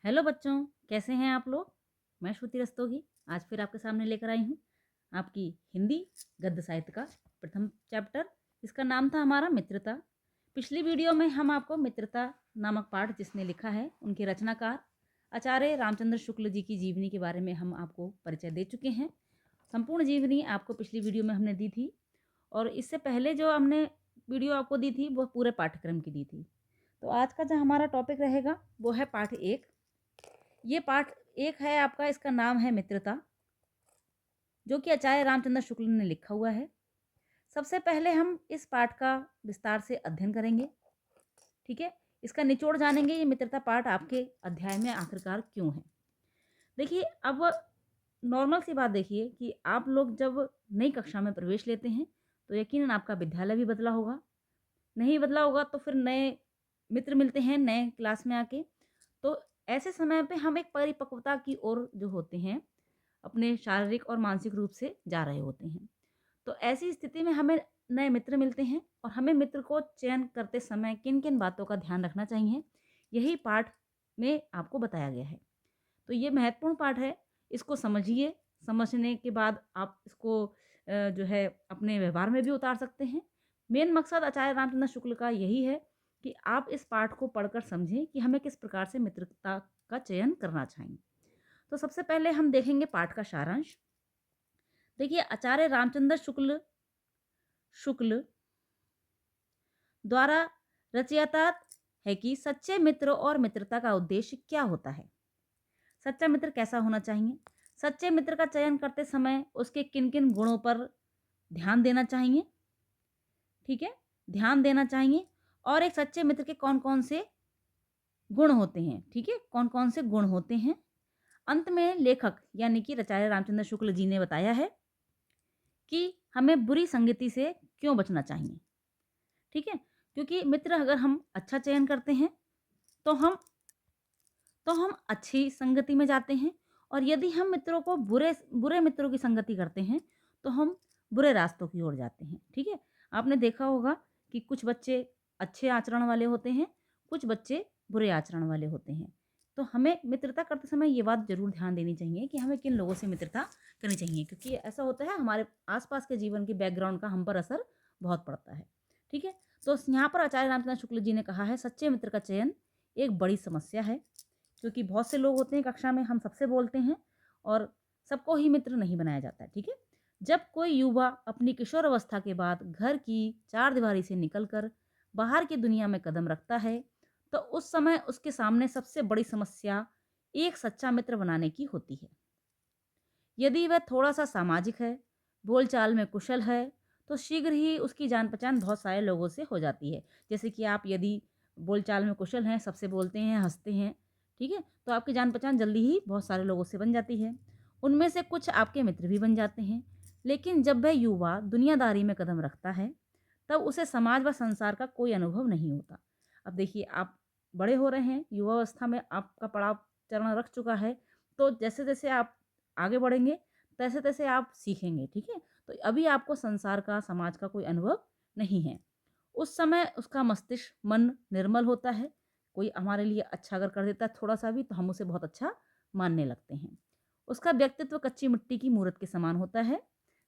Hello बच्चों, कैसे हैं आप लोग। मैं श्रुति रस्तोगी आज फिर आपके सामने लेकर आई हूँ आपकी हिंदी गद्य साहित्य का प्रथम चैप्टर। इसका नाम था हमारा मित्रता। पिछली वीडियो में हम आपको मित्रता नामक पाठ जिसने लिखा है उनके रचनाकार आचार्य रामचंद्र शुक्ल जी की जीवनी के बारे में हम आपको परिचय दे चुके हैं। संपूर्ण जीवनी आपको पिछली वीडियो में हमने दी थी और इससे पहले जो हमने वीडियो आपको दी थी वो पूरे पाठ्यक्रम की दी थी। तो आज का जो हमारा टॉपिक रहेगा वो है पाठ 1। ये पाठ 1 है आपका, इसका नाम है मित्रता, जो कि आचार्य रामचंद्र शुक्ल ने लिखा हुआ है। सबसे पहले हम इस पाठ का विस्तार से अध्ययन करेंगे, ठीक है। इसका निचोड़ जानेंगे, ये मित्रता पाठ आपके अध्याय में आखिरकार क्यों है। देखिए, अब नॉर्मल सी बात देखिए कि आप लोग जब नई कक्षा में प्रवेश लेते हैं तो यकीनन आपका विद्यालय भी बदला होगा। नहीं बदला होगा तो फिर नए मित्र मिलते हैं नए क्लास में आके। तो ऐसे समय पे हम एक परिपक्वता की ओर जो होते हैं अपने शारीरिक और मानसिक रूप से जा रहे होते हैं। तो ऐसी स्थिति में हमें नए मित्र मिलते हैं और हमें मित्र को चयन करते समय किन किन बातों का ध्यान रखना चाहिए, यही पाठ में आपको बताया गया है। तो ये महत्वपूर्ण पाठ है, इसको समझिए। समझने के बाद आप इसको जो है अपने व्यवहार में भी उतार सकते हैं। मेन मकसद आचार्य रामचंद्र शुक्ल का यही है कि आप इस पाठ को पढ़कर समझें कि हमें किस प्रकार से मित्रता का चयन करना चाहिए। तो सबसे पहले हम देखेंगे पाठ का सारांश। देखिए, आचार्य रामचंद्र शुक्ल शुक्ल द्वारा रचयिता है कि सच्चे मित्र और मित्रता का उद्देश्य क्या होता है। सच्चा मित्र कैसा होना चाहिए, सच्चे मित्र का चयन करते समय उसके किन किन गुणों पर ध्यान देना चाहिए, ठीक है, ध्यान देना चाहिए। और एक सच्चे मित्र के कौन कौन से गुण होते हैं, ठीक है, कौन कौन से गुण होते हैं। अंत में लेखक यानी कि आचार्य रामचंद्र शुक्ल जी ने बताया है कि हमें बुरी संगति से क्यों बचना चाहिए, ठीक है। क्योंकि मित्र अगर हम अच्छा चयन करते हैं तो हम अच्छी संगति में जाते हैं, और यदि हम मित्रों को बुरे बुरे मित्रों की संगति करते हैं तो हम बुरे रास्तों की ओर जाते हैं, ठीक है। आपने देखा होगा कि कुछ बच्चे अच्छे आचरण वाले होते हैं, कुछ बच्चे बुरे आचरण वाले होते हैं। तो हमें मित्रता करते समय ये बात ज़रूर ध्यान देनी चाहिए कि हमें किन लोगों से मित्रता करनी चाहिए, क्योंकि ऐसा होता है हमारे आसपास के जीवन के बैकग्राउंड का हम पर असर बहुत पड़ता है, ठीक है। तो यहाँ पर आचार्य रामचंद्र शुक्ल जी ने कहा है सच्चे मित्र का चयन एक बड़ी समस्या है, क्योंकि बहुत से लोग होते हैं कक्षा में, हम सबसे बोलते हैं और सबको ही मित्र नहीं बनाया जाता है, ठीक है। जब कोई युवा अपनी किशोर अवस्था के बाद घर की चार दीवारी से निकलकर बाहर की दुनिया में कदम रखता है तो उस समय उसके सामने सबसे बड़ी समस्या एक सच्चा मित्र बनाने की होती है। यदि वह थोड़ा सा सामाजिक है, बोलचाल में कुशल है, तो शीघ्र ही उसकी जान पहचान बहुत सारे लोगों से हो जाती है। जैसे कि आप यदि बोलचाल में कुशल हैं, सबसे बोलते हैं, हंसते हैं, ठीक है, तो आपकी जान पहचान जल्दी ही बहुत सारे लोगों से बन जाती है। उनमें से कुछ आपके मित्र भी बन जाते हैं। लेकिन जब वह युवा दुनियादारी में कदम रखता है तब उसे समाज व संसार का कोई अनुभव नहीं होता। अब देखिए, आप बड़े हो रहे हैं, युवावस्था में आपका पड़ाव चरण रख चुका है, तो जैसे जैसे आप आगे बढ़ेंगे तैसे तैसे आप सीखेंगे, ठीक है। तो अभी आपको संसार का समाज का कोई अनुभव नहीं है। उस समय उसका मस्तिष्क मन निर्मल होता है। कोई हमारे लिए अच्छा अगर कर देता है थोड़ा सा भी तो हम उसे बहुत अच्छा मानने लगते हैं। उसका व्यक्तित्व कच्ची मिट्टी की मूर्त के समान होता है।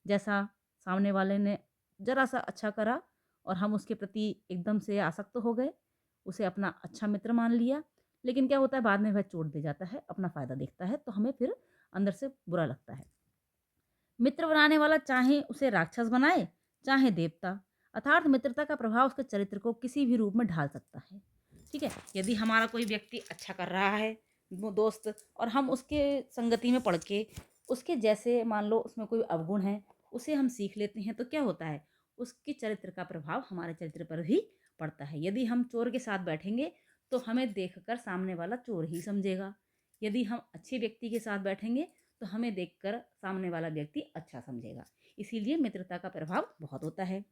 जैसा सामने वाले ने जरा सा अच्छा करा और हम उसके प्रति एकदम से आसक्त हो गए, उसे अपना अच्छा मित्र मान लिया, लेकिन क्या होता है बाद में वह चोट दे जाता है, अपना फ़ायदा देखता है, तो हमें फिर अंदर से बुरा लगता है। मित्र बनाने वाला चाहे उसे राक्षस बनाए चाहे देवता, अर्थात मित्रता का प्रभाव उसके चरित्र को किसी भी रूप में ढाल सकता है, ठीक है। यदि हमारा कोई व्यक्ति अच्छा कर रहा है वो दोस्त, और हम उसके संगति में पढ़ के उसके जैसे मान लो उसमें कोई अवगुण है उसे हम सीख लेते हैं, तो क्या होता है उसकी चरित्र का प्रभाव हमारे चरित्र पर भी पड़ता है। यदि हम चोर के साथ बैठेंगे तो हमें देखकर सामने वाला चोर ही समझेगा। यदि हम अच्छे व्यक्ति के साथ बैठेंगे तो हमें देखकर सामने वाला व्यक्ति अच्छा समझेगा। इसीलिए मित्रता का प्रभाव बहुत होता है।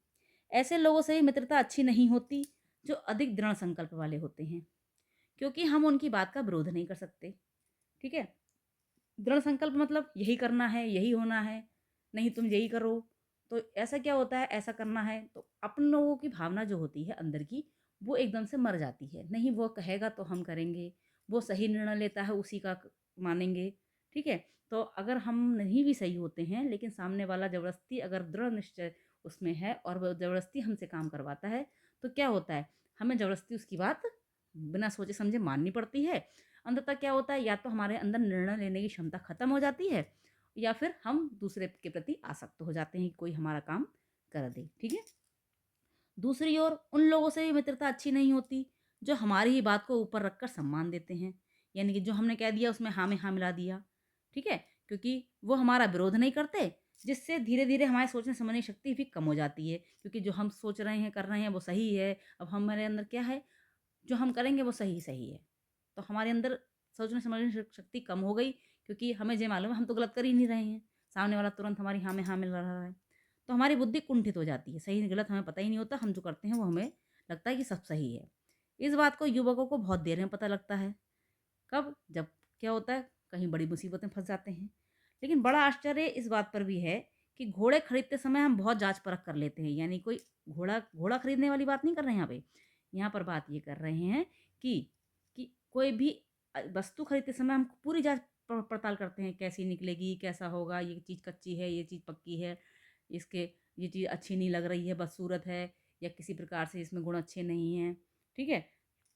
ऐसे लोगों से ही मित्रता अच्छी नहीं होती जो अधिक दृढ़ संकल्प वाले होते हैं, क्योंकि हम उनकी बात का विरोध नहीं कर सकते, ठीक है। दृढ़ संकल्प मतलब यही करना है, यही होना है, नहीं तुम यही करो, तो ऐसा क्या होता है ऐसा करना है, तो अपन लोगों की भावना जो होती है अंदर की वो एकदम से मर जाती है। नहीं वो कहेगा तो हम करेंगे, वो सही निर्णय लेता है उसी का मानेंगे। ठीक है, तो अगर हम नहीं भी सही होते हैं लेकिन सामने वाला ज़बरदस्ती अगर दृढ़ निश्चय उसमें है और वो ज़बरदस्ती हमसे काम करवाता है, तो क्या होता है, हमें ज़बरदस्ती उसकी बात बिना सोचे समझे माननी पड़ती है। अंततः क्या होता है, या तो हमारे अंदर निर्णय लेने की क्षमता खत्म हो जाती है या फिर हम दूसरे के प्रति आसक्त हो जाते हैं कि कोई हमारा काम कर दे। ठीक है, दूसरी ओर उन लोगों से भी मित्रता अच्छी नहीं होती जो हमारी ही बात को ऊपर रखकर सम्मान देते हैं, यानी कि जो हमने कह दिया उसमें हाँ में हाँ मिला दिया। ठीक है, क्योंकि वो हमारा विरोध नहीं करते, जिससे धीरे धीरे हमारे सोचने समझने की शक्ति भी कम हो जाती है, क्योंकि जो हम सोच रहे हैं कर रहे हैं वो सही है। अब हमारे अंदर क्या है, जो हम करेंगे वो सही सही है, तो हमारे अंदर सोचने समझने की शक्ति कम हो गई, क्योंकि हमें ये मालूम है हम तो गलत कर ही नहीं रहे हैं, सामने वाला तुरंत हमारी हाँ में हाँ मिल रहा है। तो हमारी बुद्धि कुंठित हो जाती है, सही गलत हमें पता ही नहीं होता, हम जो करते हैं वो हमें लगता है कि सब सही है। इस बात को युवकों को बहुत देर में पता लगता है। कब? जब क्या होता है, कहीं बड़ी मुसीबत में फंस जाते हैं। लेकिन बड़ा आश्चर्य इस बात पर भी है कि घोड़े खरीदते समय हम बहुत जांच परख कर लेते हैं, यानी कोई घोड़ा घोड़ा खरीदने वाली बात नहीं कर रहे हैं यहाँ पे। यहाँ पर बात ये कर रहे हैं कि कोई भी वस्तु खरीदते समय हम पूरी जांच पड़ताल करते हैं, कैसी निकलेगी, कैसा होगा, ये चीज़ कच्ची है, ये चीज़ पक्की है, इसके ये चीज़ अच्छी नहीं लग रही है, बदसूरत है, या किसी प्रकार से इसमें गुण अच्छे नहीं हैं। ठीक है,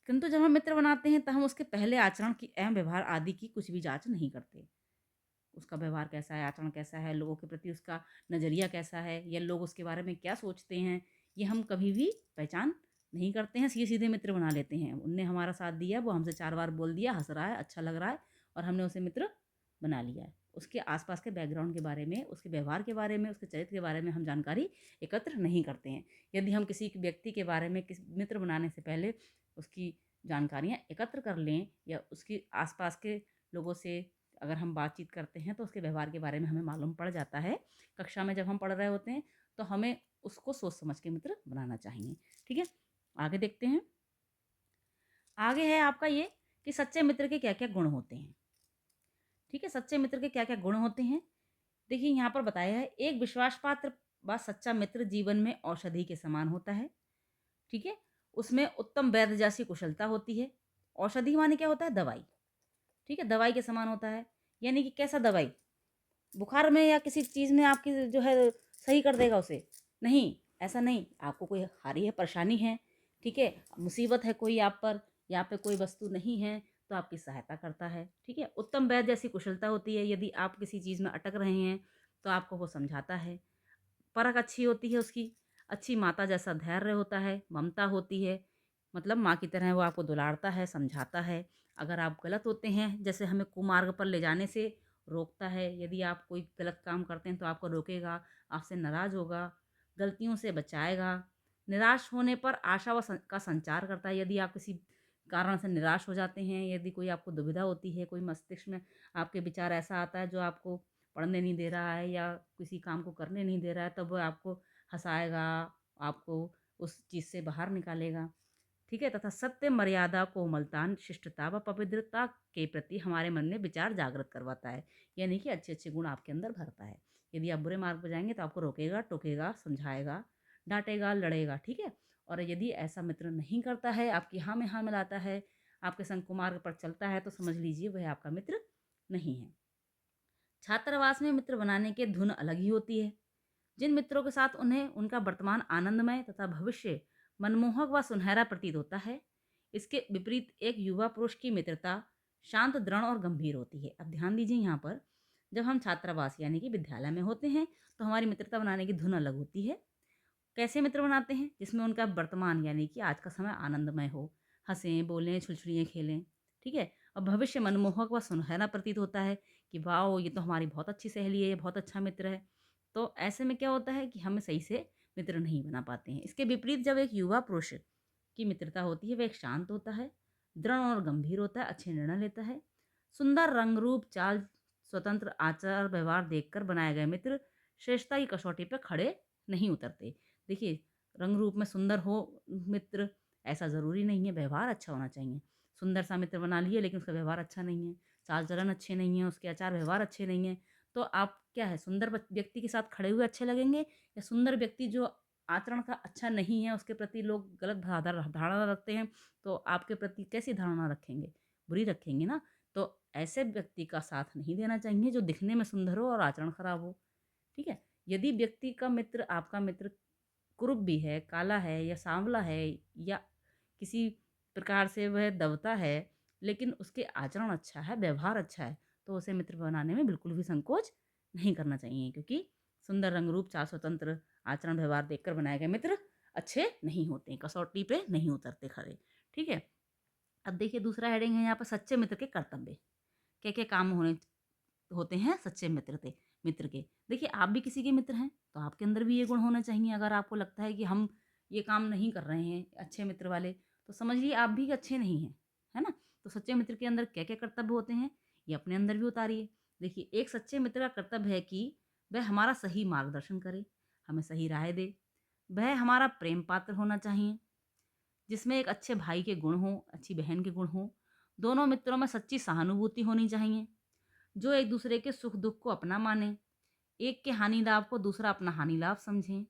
किंतु जब हम मित्र बनाते हैं, तब हम उसके पहले आचरण की, एवं व्यवहार आदि की कुछ भी जांच नहीं करते। उसका व्यवहार कैसा है, आचरण कैसा है, लोगों के प्रति उसका नज़रिया कैसा है, या लोग उसके बारे में क्या सोचते हैं, ये हम कभी भी पहचान नहीं करते हैं। सीधे सीधे मित्र बना लेते हैं। उनने हमारा साथ दिया, वो हमसे 4 बार बोल दिया, हंस रहा है, अच्छा लग रहा है, और हमने उसे मित्र बना लिया है। उसके आसपास के बैकग्राउंड के बारे में, उसके व्यवहार के बारे में, उसके चरित्र के बारे में हम जानकारी एकत्र नहीं करते हैं। यदि हम किसी व्यक्ति के बारे में किसी मित्र बनाने से पहले उसकी जानकारियाँ एकत्र कर लें, या उसके आसपास के लोगों से अगर हम बातचीत करते हैं, तो उसके व्यवहार के बारे में हमें मालूम पड़ जाता है। कक्षा में जब हम पढ़ रहे होते हैं, तो हमें उसको सोच समझ के मित्र बनाना चाहिए। ठीक है, आगे देखते हैं। आगे है आपका ये कि सच्चे मित्र के क्या क्या गुण होते हैं। ठीक है, सच्चे मित्र के क्या क्या गुण होते हैं, देखिए यहाँ पर बताया है। एक विश्वास पात्र व सच्चा मित्र जीवन में औषधि के समान होता है। ठीक है, उसमें उत्तम वैद्य जैसी कुशलता होती है। औषधि माने क्या होता है, दवाई। ठीक है, दवाई के समान होता है, यानी कि कैसा दवाई, बुखार में या किसी चीज़ में आपकी जो है सही कर देगा उसे, नहीं, ऐसा नहीं। आपको कोई आ रही है, परेशानी है, ठीक है, मुसीबत है कोई आप पर, या पे कोई वस्तु नहीं है, तो आपकी सहायता करता है। ठीक है, उत्तम वैद्य जैसी कुशलता होती है, यदि आप किसी चीज़ में अटक रहे हैं तो आपको वो समझाता है। परख अच्छी होती है उसकी, अच्छी माता जैसा धैर्य होता है, ममता होती है, मतलब माँ की तरह वो आपको दुलारता है, समझाता है। अगर आप गलत होते हैं, जैसे हमें कुमार्ग पर ले जाने से रोकता है। यदि आप कोई गलत काम करते हैं तो आपको रोकेगा, आपसे नाराज़ होगा, गलतियों से बचाएगा। निराश होने पर आशा का संचार करता है। यदि आप किसी कारण से निराश हो जाते हैं, यदि कोई आपको दुविधा होती है, कोई मस्तिष्क में आपके विचार ऐसा आता है जो आपको पढ़ने नहीं दे रहा है या किसी काम को करने नहीं दे रहा है, तब वो आपको हँसाएगा, आपको उस चीज़ से बाहर निकालेगा। ठीक है, तथा सत्य, मर्यादा, कोमलता, शिष्टता व पवित्रता के प्रति हमारे मन में विचार जागृत करवाता है, यानी कि अच्छे अच्छे गुण आपके अंदर भरता है। यदि आप बुरे मार्ग पर जाएंगे तो आपको रोकेगा, टोकेगा, समझाएगा, डांटेगा, लड़ेगा। ठीक है, और यदि ऐसा मित्र नहीं करता है, आपकी हाँ में हाँ मिलाता है, आपके संग कुमार्ग पर चलता है, तो समझ लीजिए वह आपका मित्र नहीं है। छात्रावास में मित्र बनाने के धुन अलग ही होती है। जिन मित्रों के साथ उन्हें उनका वर्तमान आनंदमय तथा भविष्य मनमोहक व सुनहरा प्रतीत होता है, इसके विपरीत एक युवा पुरुष की मित्रता शांत, दृढ़ और गंभीर होती है। अब ध्यान दीजिए यहाँ पर, जब हम छात्रावास यानी कि विद्यालय में होते हैं, तो हमारी मित्रता बनाने की धुन अलग होती है। कैसे मित्र बनाते हैं, जिसमें उनका वर्तमान यानी कि आज का समय आनंदमय हो, हंसें, बोलें, छुलछुलियाँ खेलें। ठीक है, और भविष्य मनमोहक व सुनहरा प्रतीत होता है कि वाह, ये तो हमारी बहुत अच्छी सहेली है, ये बहुत अच्छा मित्र है। तो ऐसे में क्या होता है कि हम सही से मित्र नहीं बना पाते हैं। इसके विपरीत जब एक युवा पुरुष की मित्रता होती है, वह एक शांत होता है, दृढ़ और गंभीर होता है, अच्छे निर्णय लेता है। सुंदर रंग रूप, चाल, स्वतंत्र आचार व्यवहार देखकर बनाए गए मित्र श्रेष्ठता की कसौटी पर खड़े नहीं उतरते। देखिए, रंग रूप में सुंदर हो मित्र, ऐसा ज़रूरी नहीं है, व्यवहार अच्छा होना चाहिए। सुंदर सा मित्र बना लिए लेकिन उसका व्यवहार अच्छा नहीं है, चाल चलन अच्छे नहीं है, उसके आचार व्यवहार अच्छे नहीं हैं, तो आप क्या है, सुंदर व्यक्ति के साथ खड़े हुए अच्छे लगेंगे, या सुंदर व्यक्ति जो आचरण का अच्छा नहीं है, उसके प्रति लोग गलत धारणा रखते हैं, तो आपके प्रति कैसी धारणा रखेंगे, बुरी रखेंगे ना, तो ऐसे व्यक्ति का साथ नहीं देना चाहिए जो दिखने में सुंदर हो और आचरण खराब हो, ठीक है? यदि व्यक्ति का मित्र आपका मित्र कुरूप भी है, काला है या सांवला है या किसी प्रकार से वह दबता है, लेकिन उसके आचरण अच्छा है, व्यवहार अच्छा है, तो उसे मित्र बनाने में बिल्कुल भी संकोच नहीं करना चाहिए, क्योंकि सुंदर रंग रूप, चाल स्वतंत्र आचरण व्यवहार देखकर बनाए गए मित्र अच्छे नहीं होते, कसौटी पे नहीं उतरते खरे, ठीक है? अब देखिए दूसरा हेडिंग है यहाँ पर सच्चे मित्र के कर्तव्य। क्या-क्या काम होने होते हैं सच्चे मित्र के। देखिए आप भी किसी के मित्र हैं, तो आपके अंदर भी ये गुण होना चाहिए। अगर आपको लगता है कि हम ये काम नहीं कर रहे हैं अच्छे मित्र वाले, तो समझिए आप भी अच्छे नहीं हैं, है ना? तो सच्चे मित्र के अंदर क्या-क्या कर्तव्य होते हैं, ये अपने अंदर भी उतारिए। देखिए एक सच्चे मित्र का कर्तव्य है कि वह हमारा सही मार्गदर्शन करे, हमें सही राय दे, वह हमारा प्रेम पात्र होना चाहिए, जिसमें एक अच्छे भाई के गुण हों, अच्छी बहन के गुण हों। दोनों मित्रों में सच्ची सहानुभूति होनी चाहिए, जो एक दूसरे के सुख-दुःख को अपना माने, एक के हानि लाभ को दूसरा अपना हानि लाभ समझें,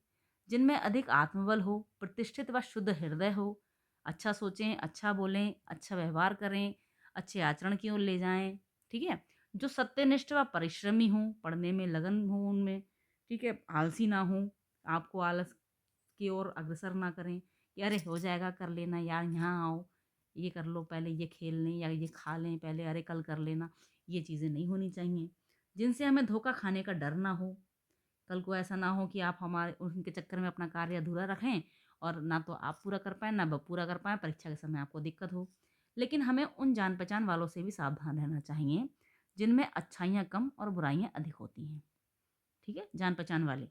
जिनमें अधिक आत्मबल हो, प्रतिष्ठित व शुद्ध हृदय हो, अच्छा सोचें, अच्छा बोलें, अच्छा व्यवहार करें, अच्छे आचरण की ओर ले जाएँ, ठीक है? जो सत्यनिष्ठ व परिश्रमी हों, पढ़ने में लगन हो उनमें, ठीक है? आलसी ना हों, आपको आलस की ओर अग्रसर ना करें कि अरे हो जाएगा कर लेना यार, यहाँ आओ, ये कर लो पहले, ये खेल लें या ये खा लें पहले, अरे कल कर लेना, ये चीज़ें नहीं होनी चाहिए। जिनसे हमें धोखा खाने का डर ना हो, कल को ऐसा ना हो कि आप हमारे उनके चक्कर में अपना कार्य अधूरा रखें और ना तो आप पूरा कर पाएँ, ना वो पूरा कर पाएँ, परीक्षा के समय आपको दिक्कत हो। लेकिन हमें उन जान-पहचान वालों से भी सावधान रहना चाहिए, जिनमें अच्छाइयाँ कम और बुराइयाँ अधिक होती हैं, ठीक है? जान-पहचान वाले।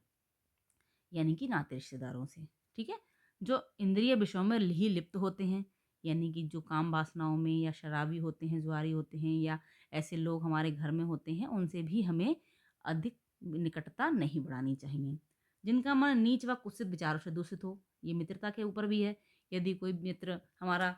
यानी कि नाते रिश्तेदारों से, ठीक है? जो इंद्रिय विषयों में ही लिप्त होते हैं, यानी कि जो काम वासनाओं में या शराबी होते हैं, जुआरी होते हैं या ऐसे लोग हमारे घर में होते हैं, उनसे भी हमें अधिक निकटता नहीं बढ़ानी चाहिए। जिनका मन नीच व कुत्सित विचारों से दूषित हो, ये मित्रता के ऊपर भी है। यदि कोई मित्र हमारा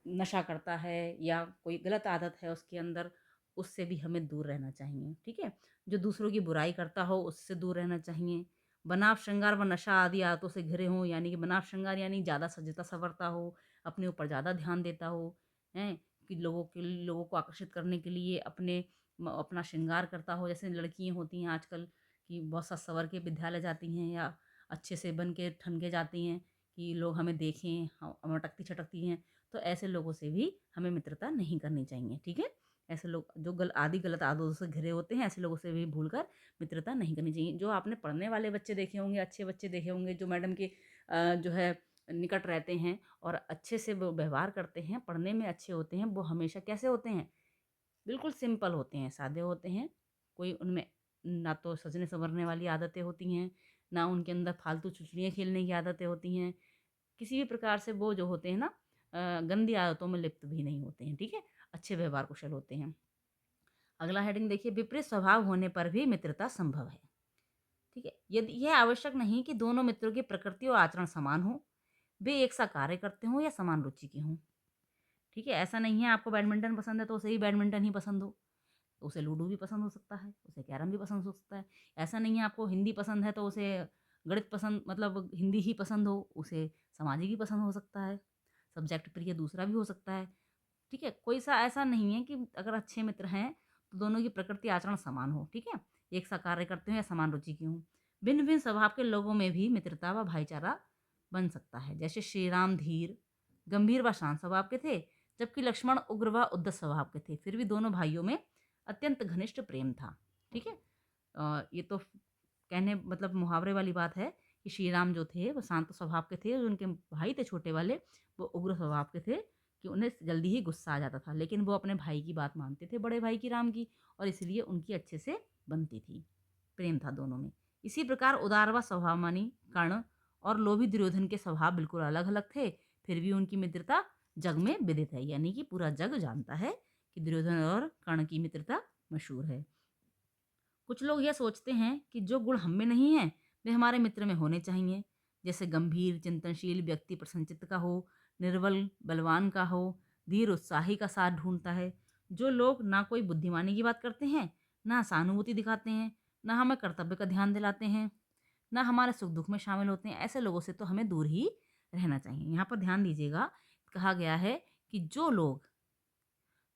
नशा करता है या कोई गलत आदत है उसके अंदर, उससे भी हमें दूर रहना चाहिए, ठीक है? जो दूसरों की बुराई करता हो, उससे दूर रहना चाहिए। बनाव श्रृंगार व नशा आदि आदतों से घिरे हों, यानी कि बनाव श्रृंगार यानी ज़्यादा सजता-संवरता हो, अपने ऊपर ज़्यादा ध्यान देता हो, हैं? कि लोगों को आकर्षित करने के लिए अपना श्रृंगार करता हो। जैसे लड़कियाँ होती हैं आजकल कि बहुत सज-संवर के विद्यालय जाती हैं या अच्छे से बन के ठन के जाती हैं कि लोग हमें देखें, हम अटकती-छटकती हैं। तो ऐसे लोगों से भी हमें मित्रता नहीं करनी चाहिए, ठीक है? ऐसे लोग जो गलत आदतों से घिरे होते हैं, ऐसे लोगों से भी भूलकर मित्रता नहीं करनी चाहिए। जो आपने पढ़ने वाले बच्चे देखे होंगे, अच्छे बच्चे देखे होंगे, जो मैडम के जो है निकट रहते हैं और अच्छे से वो व्यवहार करते हैं, पढ़ने में अच्छे होते हैं, वो हमेशा कैसे होते हैं? बिल्कुल सिंपल होते हैं, सादे होते हैं। कोई उनमें ना तो सजने-संवरने वाली आदतें होती हैं, ना उनके अंदर फालतू चुगलियाँ खेलने की आदतें होती हैं। किसी भी प्रकार से वो जो होते हैं ना गंदी आदतों में लिप्त भी नहीं होते हैं, ठीक है? अच्छे व्यवहार कुशल होते हैं। अगला हेडिंग देखिए, विपरीत स्वभाव होने पर भी मित्रता संभव है, ठीक है? यदि यह आवश्यक नहीं कि दोनों मित्रों की प्रकृति और आचरण समान हो, वे एक सा कार्य करते हों या समान रुचि के हों, ठीक है? ऐसा नहीं है आपको बैडमिंटन पसंद है तो उसे ही बैडमिंटन ही पसंद हो, उसे लूडो भी पसंद हो सकता है, उसे कैरम भी पसंद हो सकता है। ऐसा नहीं है आपको हिंदी पसंद है तो उसे गणित पसंद मतलब हिंदी ही पसंद हो, उसे सामाजिक ही पसंद हो सकता है, सब्जेक्ट प्रिय दूसरा भी हो सकता है। ठीक है? कोई सा ऐसा नहीं है कि अगर अच्छे मित्र हैं, तो दोनों की प्रकृति आचरण समान हो, ठीक है? एक सा कार्य करते हों या समान रुचि के हों। भिन्न-भिन्न स्वभाव के लोगों में भी मित्रता व भाईचारा बन सकता है। जैसे श्री राम धीर, गंभीर व शांत स्वभाव के थे, जबकि लक्ष्मण उग्र व उद्धत स्वभाव के थे। फिर भी दोनों भाइयों में अत्यंत घनिष्ठ प्रेम था, ठीक है? ये तो कहने मतलब मुहावरे वाली बात है कि श्री राम जो थे, वो शांत स्वभाव के थे और उनके भाई थे छोटे वाले, वो उग्र स्वभाव के थे कि उन्हें जल्दी ही गुस्सा आ जाता था, लेकिन वो अपने भाई की बात मानते थे, बड़े भाई की राम की, और इसलिए उनकी अच्छे से बनती थी। प्रेम था दोनों में। इसी प्रकार उदार व स्वभावमानी कर्ण और लोभी दुर्योधन के स्वभाव बिल्कुल अलग-अलग थे, फिर भी उनकी मित्रता जग में विदित है, यानी कि पूरा जग जानता है कि दुर्योधन और कर्ण की मित्रता मशहूर है। कुछ लोग यह सोचते हैं कि जो गुण हम में नहीं है, वे हमारे मित्र में होने चाहिए। जैसे गंभीर, चिंतनशील व्यक्ति प्रसन्नचित्त का हो, निर्बल बलवान का हो, धीर उत्साही का साथ ढूँढता है। जो लोग ना कोई बुद्धिमानी की बात करते हैं, ना सहानुभूति दिखाते हैं, ना हमें कर्तव्य का ध्यान दिलाते हैं, ना हमारे सुख-दुःख में शामिल होते हैं, ऐसे लोगों से तो हमें दूर ही रहना चाहिए। यहाँ पर ध्यान दीजिएगा, कहा गया है कि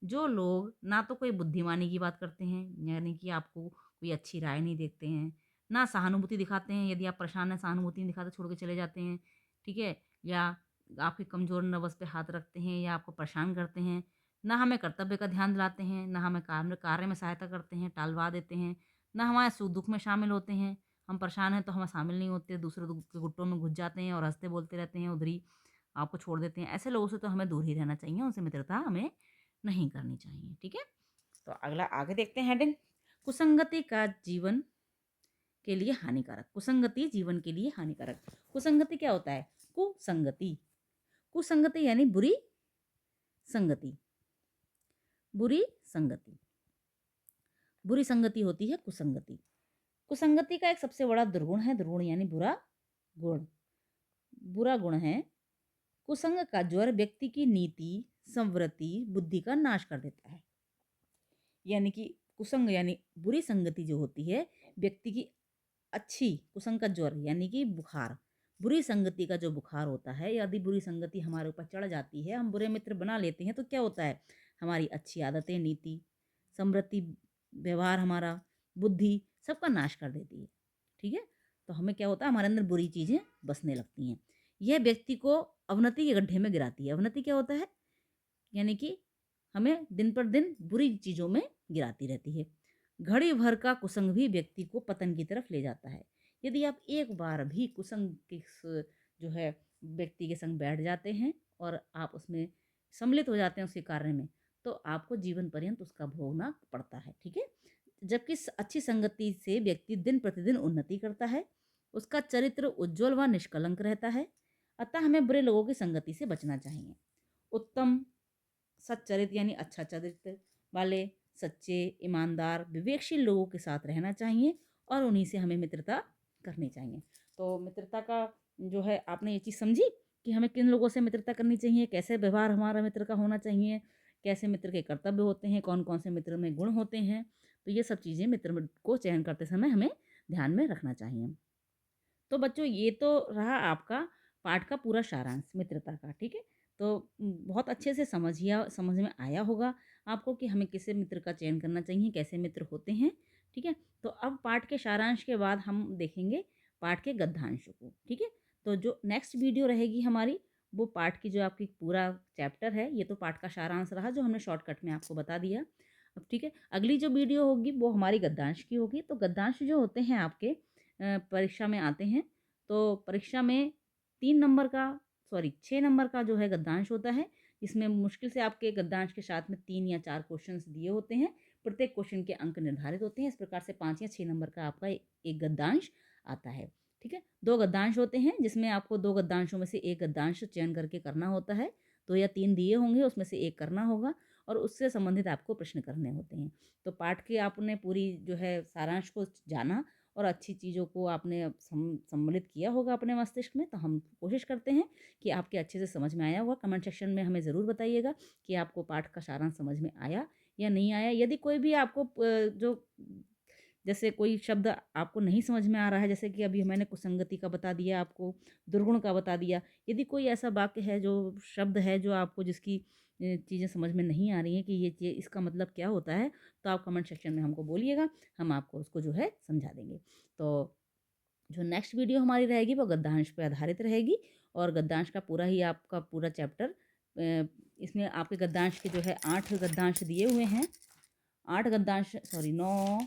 जो लोग ना तो कोई बुद्धिमानी की बात करते हैं, यानी कि आपको कोई अच्छी राय नहीं देते हैं, ना सहानुभूति दिखाते हैं, यदि आप परेशान हैं सहानुभूति नहीं दिखाते छोड़ के चले जाते हैं, ठीक है? या आपके कमज़ोर नर्वस पे हाथ रखते हैं या आपको परेशान करते हैं, ना हमें कर्तव्य का ध्यान दिलाते हैं, ना हमें कार्य में सहायता करते हैं, टालवा देते हैं, ना हमारे सुख-दुःख में शामिल होते हैं। हम परेशान हैं तो हम शामिल नहीं होते, दूसरे दुःख के गुट्टों में घुस जाते हैं और हँसते बोलते रहते हैं, उधर ही आपको छोड़ देते हैं। ऐसे लोगों से तो हमें दूर ही रहना चाहिए, उनसे मित्रता हमें नहीं करनी चाहिए, ठीक है? तो अगला आगे देखते हैं हेडिंग, कुसंगति का जीवन के लिए हानिकारक। कुसंगति जीवन के लिए हानिकारक। कुसंगति क्या होता है? कुसंगति। कुसंगति यानी बुरी संगति। बुरी संगति। बुरी संगति होती है कुसंगति। कुसंगति का एक सबसे बड़ा दुर्गुण है, दुर्गुण यानी बुरा गुण। बुरा गुण है कुसंग का ज्वर व्यक्ति की नीति, संवृत्ति, बुद्धि का नाश कर देता है। यानी कि कुसंग यानी बुरी संगति जो होती है, व्यक्ति की अच्छी कुसंग का ज्वर यानी कि बुखार, बुरी संगति का जो बुखार होता है, यदि बुरी संगति हमारे ऊपर चढ़ जाती है, हम बुरे मित्र बना लेते हैं, तो क्या होता है? हमारी अच्छी आदतें, नीति, समृद्धि, व्यवहार हमारा, बुद्धि सबका नाश कर देती है, ठीक है? तो हमें क्या होता है? हमारे अंदर बुरी चीज़ें बसने लगती हैं। यह व्यक्ति को अवनति के गड्ढे में गिराती है। अवनति क्या होता है? यानी कि हमें दिन पर दिन बुरी चीज़ों में गिराती रहती है। घड़ी भर का कुसंग भी व्यक्ति को पतन की तरफ ले जाता है। यदि आप एक बार भी कुसंग के जो है व्यक्ति के संग बैठ जाते हैं और आप उसमें सम्मिलित हो जाते हैं उसके कार्य में, तो आपको जीवन पर्यंत उसका भोगना पड़ता है, ठीक है? जबकि अच्छी संगति से व्यक्ति दिन प्रतिदिन उन्नति करता है, उसका चरित्र उज्ज्वल व निष्कलंक रहता है। अतः हमें बुरे लोगों की संगति से बचना चाहिए। उत्तम सच्चरित यानी अच्छा चरित्र वाले, सच्चे, ईमानदार, विवेकशील लोगों के साथ रहना चाहिए और उन्हीं से हमें मित्रता करनी चाहिए। तो मित्रता का जो है आपने ये चीज़ समझी कि हमें किन लोगों से मित्रता करनी चाहिए, कैसे व्यवहार हमारा मित्र का होना चाहिए, कैसे मित्र के कर्तव्य होते हैं, कौन-कौन से मित्र में गुण होते हैं। तो ये सब चीज़ें मित्र को चयन करते समय हमें ध्यान में रखना चाहिए। तो बच्चों ये तो रहा आपका पाठ का पूरा सारांश मित्रता का, ठीक है? तो बहुत अच्छे से समझ में आया होगा आपको कि हमें किसे मित्र का चयन करना चाहिए, कैसे मित्र होते हैं, ठीक है? तो अब पाठ के सारांश के बाद हम देखेंगे पाठ के गद्यांश को, ठीक है? तो जो नेक्स्ट वीडियो रहेगी हमारी, वो पाठ की जो आपकी पूरा चैप्टर है, ये तो पाठ का सारांश रहा जो हमने शॉर्टकट में आपको बता दिया। अब ठीक है, अगली जो वीडियो होगी वो हमारी गद्यांश की होगी। तो गद्यांश जो होते हैं आपके परीक्षा में आते हैं, तो परीक्षा में 6 नंबर का जो है गद्यांश होता है, इसमें मुश्किल से आपके गद्यांश के साथ में 3 या 4 क्वेश्चंस दिए होते हैं। प्रत्येक क्वेश्चन के अंक निर्धारित होते हैं। इस प्रकार से 5 या 6 नंबर का आपका एक गद्यांश आता है, ठीक है? 2 गद्यांश होते हैं, जिसमें आपको 2 गद्यांशों में से 1 गद्यांश चयन करके करना होता है। 2 या 3 दिए होंगे, उसमें से 1 करना होगा और उससे संबंधित आपको प्रश्न करने होते हैं। तो पाठ के आपने पूरी जो है सारांश को जाना और अच्छी चीज़ों को आपने सम्मिलित किया होगा अपने मस्तिष्क में। तो हम कोशिश करते हैं कि आपके अच्छे से समझ में आया होगा। कमेंट सेक्शन में हमें ज़रूर बताइएगा कि आपको पाठ का सारांश समझ में आया या नहीं आया। यदि कोई भी आपको जो जैसे कोई शब्द आपको नहीं समझ में आ रहा है, जैसे कि अभी मैंने कुसंगति का बता दिया आपको, दुर्गुण का बता दिया। यदि कोई ऐसा वाक्य है, जो शब्द है, जो आपको जिसकी चीज़ें समझ में नहीं आ रही हैं कि ये इसका मतलब क्या होता है, तो आप कमेंट सेक्शन में हमको बोलिएगा, हम आपको उसको जो है समझा देंगे। तो जो नेक्स्ट वीडियो हमारी रहेगी वो गद्यांश पे आधारित रहेगी और गद्यांश का पूरा ही आपका पूरा चैप्टर इसमें आपके गद्यांश के जो है 8 गद्यांश दिए हुए हैं। 8 गद्यांश 9,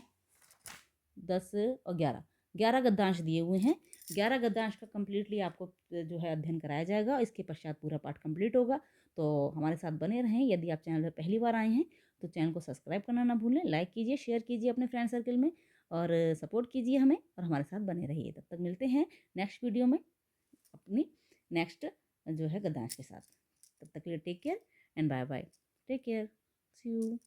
10 और 11 गद्यांश दिए हुए हैं। 11 गद्यांश का कंप्लीटली आपको जो है अध्ययन कराया जाएगा। इसके पश्चात पूरा पाठ कंप्लीट होगा। तो हमारे साथ बने रहें। यदि आप चैनल पर पहली बार आए हैं तो चैनल को सब्सक्राइब करना ना भूलें। लाइक कीजिए, शेयर कीजिए अपने फ्रेंड सर्कल में और सपोर्ट कीजिए हमें और हमारे साथ बने रहिए। तब तक मिलते हैं नेक्स्ट वीडियो में अपनी नेक्स्ट जो है गद्यांश के साथ। तब तक के लिए take care and bye bye. Take care, see you.